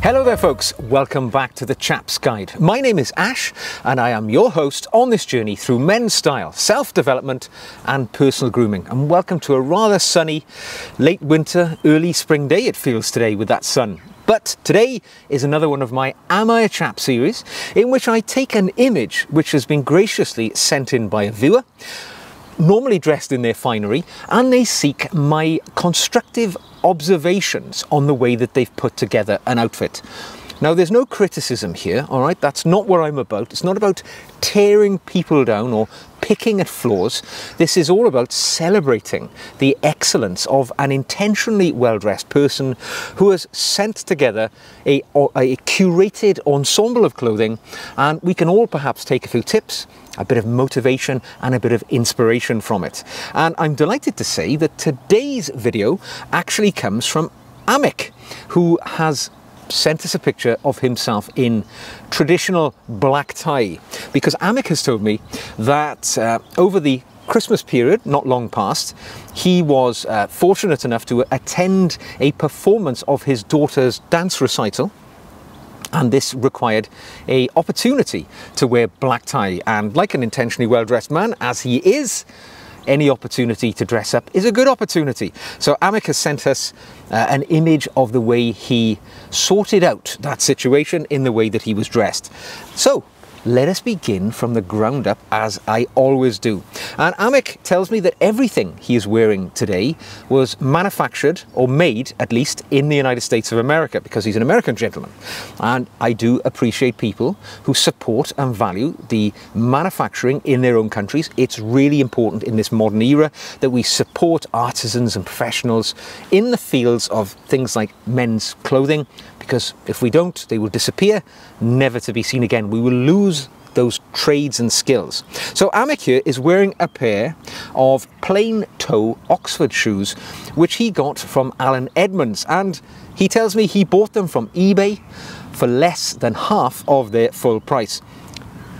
Hello there folks, welcome back to the Chap's Guide. My name is Ash and I am your host on this journey through men's style, self-development and personal grooming. And welcome to a rather sunny late winter, early spring day it feels today with that sun. But today is another one of my Am I a Chap series in which I take an image which has been graciously sent in by a viewer, normally dressed in their finery, and they seek my constructive observations on the way that they've put together an outfit. Now there's no criticism here, all right? That's not what I'm about. It's not about tearing people down or picking at flaws. This is all about celebrating the excellence of an intentionally well-dressed person who has sent together a curated ensemble of clothing, and we can all perhaps take a few tips, a bit of motivation and a bit of inspiration from it. And I'm delighted to say that today's video actually comes from Ahmick, who has sent us a picture of himself in traditional black tie, because Ahmick has told me that over the Christmas period, not long past, he was fortunate enough to attend a performance of his daughter's dance recital, and this required an opportunity to wear black tie. And like an intentionally well-dressed man, as he is, any opportunity to dress up is a good opportunity. So Ahmick has sent us an image of the way he sorted out that situation in the way that he was dressed. So let us begin from the ground up, as I always do. And Ahmick tells me that everything he is wearing today was manufactured, or made at least, in the United States of America, because he's an American gentleman. And I do appreciate people who support and value the manufacturing in their own countries. It's really important in this modern era that we support artisans and professionals in the fields of things like men's clothing, because if we don't, they will disappear, never to be seen again. We will lose those trades and skills. So Ahmick here is wearing a pair of plain toe Oxford shoes, which he got from Alan Edmonds, and he tells me he bought them from eBay for less than half of their full price.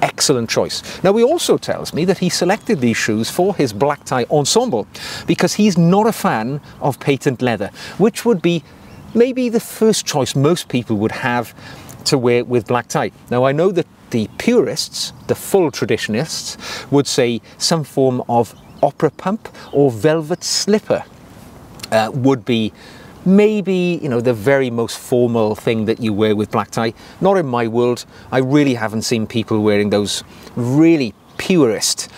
Excellent choice. Now he also tells me that he selected these shoes for his black tie ensemble because he's not a fan of patent leather, which would be maybe the first choice most people would have to wear with black tie. Now I know that the purists, the full traditionalists, would say some form of opera pump or velvet slipper would be maybe, you know, the very most formal thing that you wear with black tie. Not in my world. I really haven't seen people wearing those really purist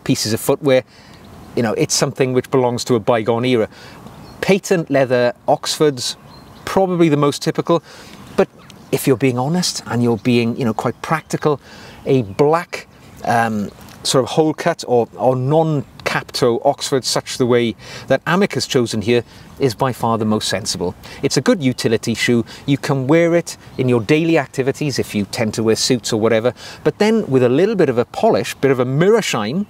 pieces of footwear. You know, it's something which belongs to a bygone era. Patent leather Oxfords, probably the most typical, but if you're being honest and you're being, you know, quite practical, a black sort of hole cut or non-cap toe Oxford, such the way that Ahmick has chosen here, is by far the most sensible. It's a good utility shoe. You can wear it in your daily activities if you tend to wear suits or whatever, but then with a little bit of a polish, bit of a mirror shine,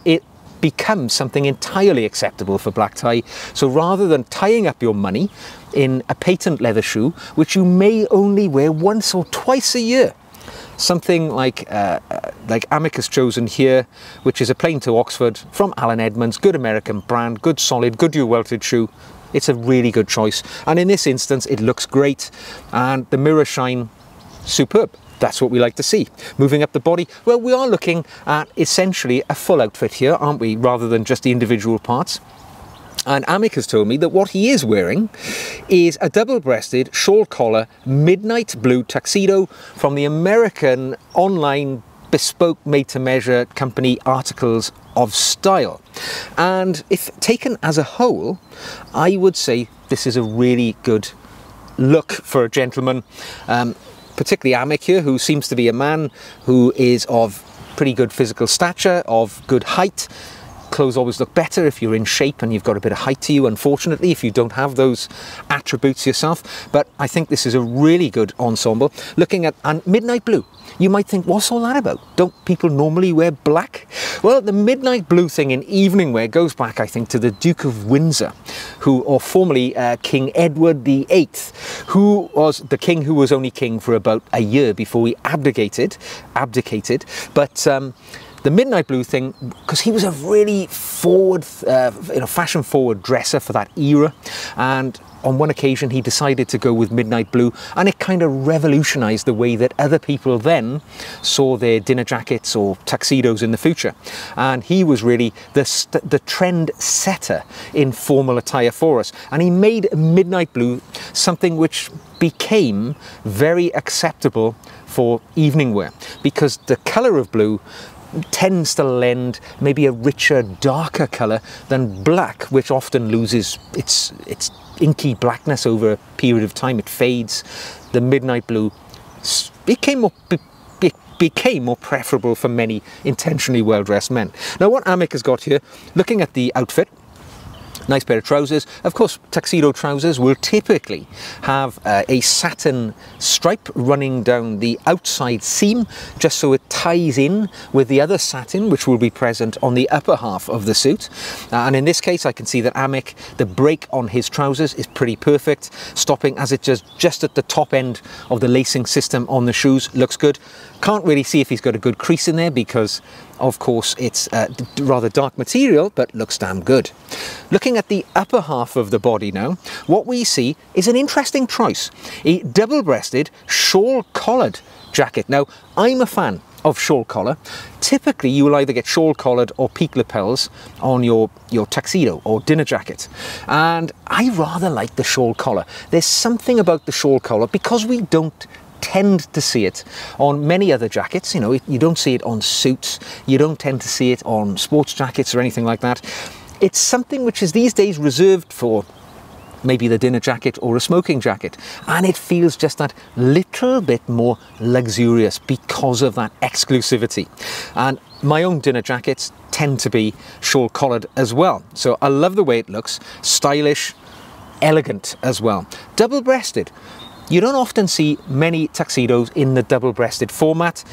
it becomes something entirely acceptable for black tie. So rather than tying up your money in a patent leather shoe, which you may only wear once or twice a year, something like Ahmick has chosen here, which is a plain toe Oxford from Alan Edmonds, good American brand, good solid, good welted shoe. It's a really good choice. And in this instance, it looks great. And the mirror shine, superb. That's what we like to see. Moving up the body, well, we are looking at essentially a full outfit here, aren't we, rather than just the individual parts. And Ahmick has told me that what he is wearing is a double-breasted, shawl-collar, midnight blue tuxedo from the American online bespoke made-to-measure company Articles of Style. And if taken as a whole, I would say this is a really good look for a gentleman. Particularly Ahmick here, who seems to be a man who is of pretty good physical stature, of good height. Clothes always look better if you're in shape and you've got a bit of height to you, unfortunately, if you don't have those attributes yourself. But I think this is a really good ensemble. Looking at midnight blue, you might think, what's all that about? Don't people normally wear black? Well, the midnight blue thing in evening wear goes back, I think, to the Duke of Windsor, or formerly King Edward VIII, who was the king who was only king for about a year before he abdicated. But The midnight blue thing, because he was a really forward, fashion-forward dresser for that era, and on one occasion he decided to go with midnight blue, and it kind of revolutionized the way that other people then saw their dinner jackets or tuxedos in the future. And he was really the trend setter in formal attire for us, and he made midnight blue something which became very acceptable for evening wear, because the color of blue tends to lend maybe a richer, darker color than black, which often loses its inky blackness over a period of time. It fades. The midnight blue became more preferable for many intentionally well-dressed men. Now, what Ahmick has got here, looking at the outfit, nice pair of trousers. Of course, tuxedo trousers will typically have a satin stripe running down the outside seam, just so it ties in with the other satin, which will be present on the upper half of the suit. And in this case, I can see that Ahmick, the break on his trousers is pretty perfect, stopping as it just at the top end of the lacing system on the shoes. Looks good. Can't really see if he's got a good crease in there because, of course, it's rather dark material, but looks damn good. Looking at the upper half of the body now, what we see is an interesting choice. A double-breasted, shawl-collared jacket. Now, I'm a fan of shawl collar. Typically, you will either get shawl collared or peak lapels on your tuxedo or dinner jacket. And I rather like the shawl collar. There's something about the shawl collar, because we don't tend to see it on many other jackets. You know, you don't see it on suits, you don't tend to see it on sports jackets or anything like that. It's something which is these days reserved for maybe the dinner jacket or a smoking jacket, and it feels just that little bit more luxurious because of that exclusivity. And my own dinner jackets tend to be shawl collared as well, so I love the way it looks. Stylish, elegant as well. Double-breasted. You don't often see many tuxedos in the double-breasted format.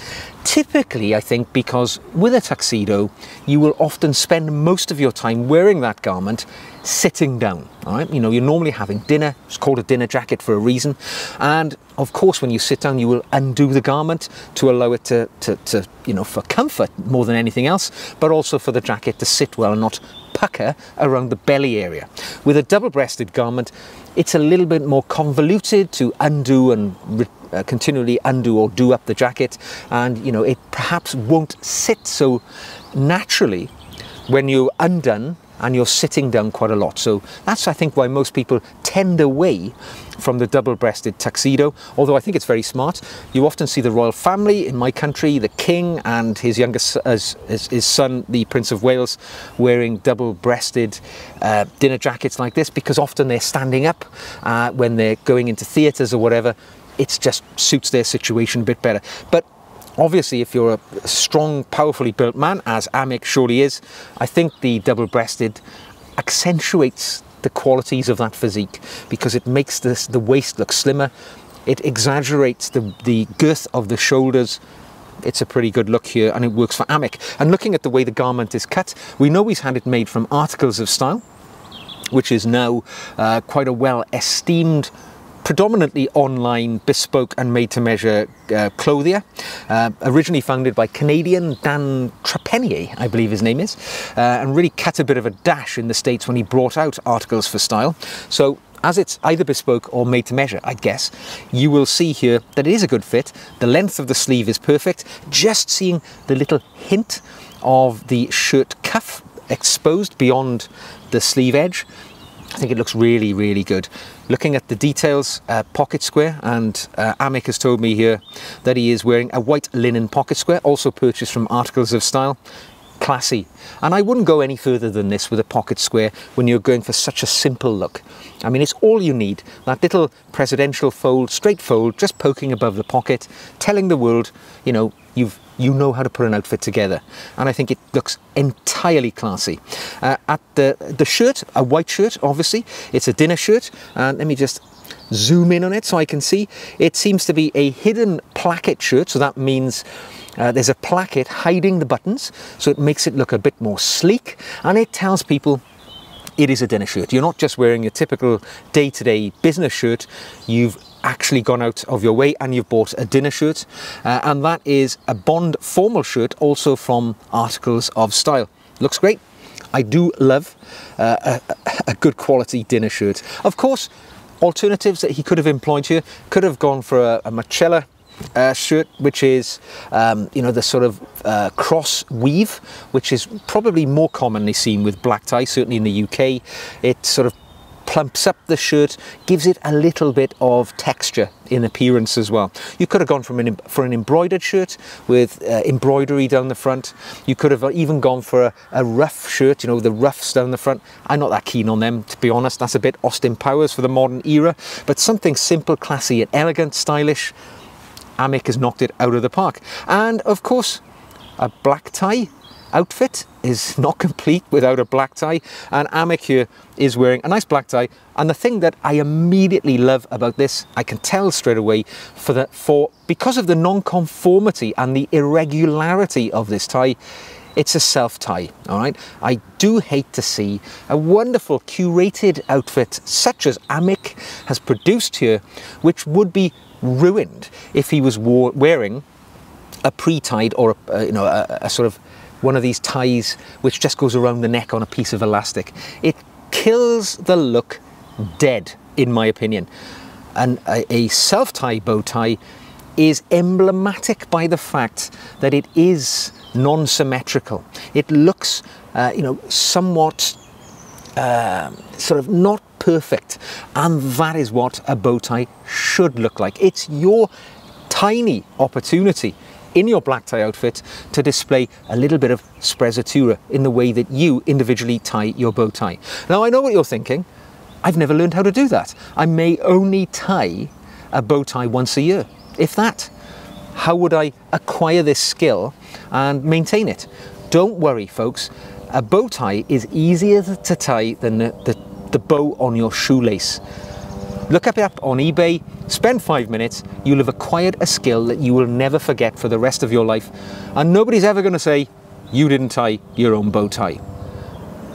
Typically, I think, because with a tuxedo, you will often spend most of your time wearing that garment sitting down. All right? You know, you're normally having dinner. It's called a dinner jacket for a reason. And of course, when you sit down, you will undo the garment to allow it to you know, for comfort more than anything else, but also for the jacket to sit well and not pucker around the belly area. With a double-breasted garment, it's a little bit more convoluted to undo and continually undo or do up the jacket, and you know, it perhaps won't sit so naturally when you're undone and you're sitting down quite a lot. So that's, I think, why most people tend away from the double-breasted tuxedo, although I think it's very smart. You often see the royal family in my country, the king and his youngest his son, the Prince of Wales, wearing double-breasted dinner jackets like this, because often they're standing up when they're going into theatres or whatever. It just suits their situation a bit better. But obviously, if you're a strong, powerfully built man, as Ahmick surely is, I think the double-breasted accentuates the qualities of that physique, because it makes the waist look slimmer. It exaggerates the girth of the shoulders. It's a pretty good look here, and it works for Ahmick. And looking at the way the garment is cut, we know he's had it made from Articles of Style, which is now quite a well-esteemed, predominantly online, bespoke and made-to-measure clothier. Originally founded by Canadian Dan Trepanier, I believe his name is, and really cut a bit of a dash in the States when he brought out Articles for Style. So as it's either bespoke or made to measure, I guess, you will see here that it is a good fit. The length of the sleeve is perfect. Just seeing the little hint of the shirt cuff exposed beyond the sleeve edge, I think it looks really, really good. Looking at the details, pocket square, and Ahmick has told me here that he is wearing a white linen pocket square, also purchased from Articles of Style. Classy. And I wouldn't go any further than this with a pocket square when you're going for such a simple look. I mean, it's all you need. That little presidential fold, straight fold, just poking above the pocket, telling the world, you know, you know how to put an outfit together. And I think it looks entirely classy. At the shirt, a white shirt, obviously, it's a dinner shirt. And let me just zoom in on it so I can see. It seems to be a hidden placket shirt, so that means there's a placket hiding the buttons, so it makes it look a bit more sleek, and it tells people it is a dinner shirt. You're not just wearing a typical day-to-day business shirt, you've actually gone out of your way and you've bought a dinner shirt, and that is a Bond formal shirt, also from Articles of Style. Looks great. I do love a good quality dinner shirt. Of course, alternatives that he could have employed here, could have gone for a Marcella shirt, which is you know, the sort of cross weave, which is probably more commonly seen with black tie, certainly in the UK. It sort of plumps up the shirt, gives it a little bit of texture in appearance as well. You could have gone for an embroidered shirt with embroidery down the front. You could have even gone for a rough shirt, you know, the ruffs down the front. I'm not that keen on them, to be honest. That's a bit Austin Powers for the modern era, but something simple, classy and elegant, stylish. Ahmick has knocked it out of the park. And of course, a black tie outfit is not complete without a black tie, and Ahmick here is wearing a nice black tie. And the thing that I immediately love about this, I can tell straight away, because of the non-conformity and the irregularity of this tie, it's a self tie. All right, I do hate to see a wonderful curated outfit such as Ahmick has produced here, which would be ruined if he was wearing a pre-tied or a sort of one of these ties which just goes around the neck on a piece of elastic. It kills the look dead, in my opinion. And a self-tie bow tie is emblematic by the fact that it is non-symmetrical. It looks, you know, somewhat sort of not perfect, and that is what a bow tie should look like. It's your tiny opportunity in your black tie outfit to display a little bit of sprezzatura in the way that you individually tie your bow tie. Now, I know what you're thinking. I've never learned how to do that. I may only tie a bow tie once a year, if that. How would I acquire this skill and maintain it? Don't worry, folks. A bow tie is easier to tie than the bow on your shoelace. Look it up on eBay, spend 5 minutes, you'll have acquired a skill that you will never forget for the rest of your life, and nobody's ever going to say you didn't tie your own bow tie.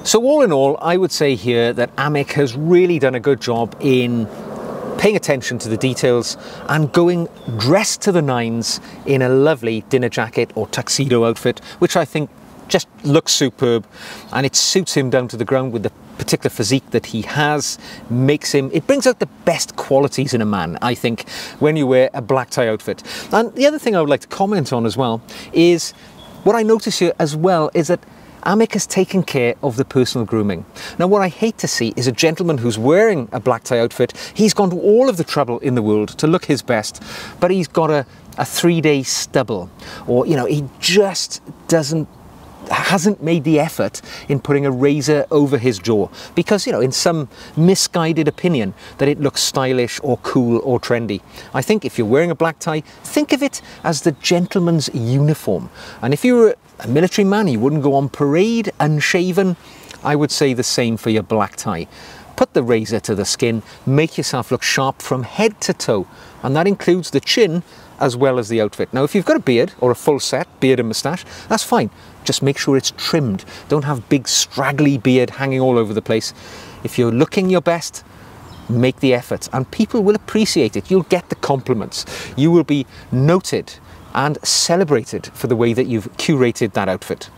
So all in all, I would say here that Ahmick has really done a good job in paying attention to the details and going dressed to the nines in a lovely dinner jacket or tuxedo outfit, which I think just looks superb, and it suits him down to the ground with the particular physique that he has. It brings out the best qualities in a man, I think, when you wear a black tie outfit. And the other thing I would like to comment on as well is what I notice here as well is that Ahmick has taken care of the personal grooming. Now, what I hate to see is a gentleman who's wearing a black tie outfit. He's gone to all of the trouble in the world to look his best, but he's got a 3-day stubble, or, you know, he just hasn't made the effort in putting a razor over his jaw because, you know, in some misguided opinion that it looks stylish or cool or trendy. I think if you're wearing a black tie, think of it as the gentleman's uniform. And if you were a military man, you wouldn't go on parade unshaven. I would say the same for your black tie. Put the razor to the skin, make yourself look sharp from head to toe, and that includes the chin as well as the outfit. Now, if you've got a beard or a full set, beard and moustache, that's fine. Just make sure it's trimmed. Don't have big straggly beard hanging all over the place. If you're looking your best, make the effort, and people will appreciate it. You'll get the compliments. You will be noted and celebrated for the way that you've curated that outfit.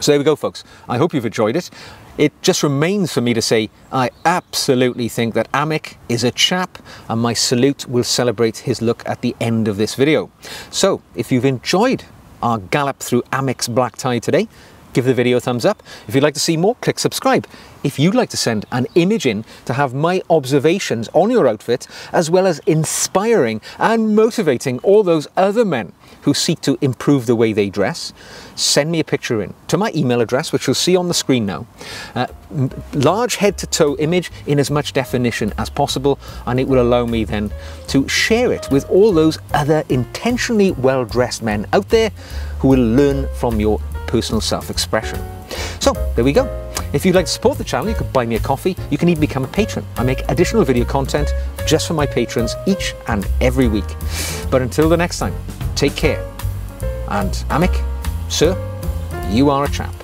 So there we go, folks. I hope you've enjoyed it. It just remains for me to say I absolutely think that Ahmick is a chap, and my salute will celebrate his look at the end of this video. So if you've enjoyed our gallop through Ahmick's black tie today, give the video a thumbs up. If you'd like to see more, click subscribe. If you'd like to send an image in to have my observations on your outfit, as well as inspiring and motivating all those other men who seek to improve the way they dress, send me a picture in to my email address, which you'll see on the screen now. Large head to toe image in as much definition as possible, and it will allow me then to share it with all those other intentionally well-dressed men out there who will learn from your personal self-expression. So there we go. If you'd like to support the channel, you could buy me a coffee. You can even become a patron. I make additional video content just for my patrons each and every week. But until the next time, take care. And Ahmick, sir, you are a chap.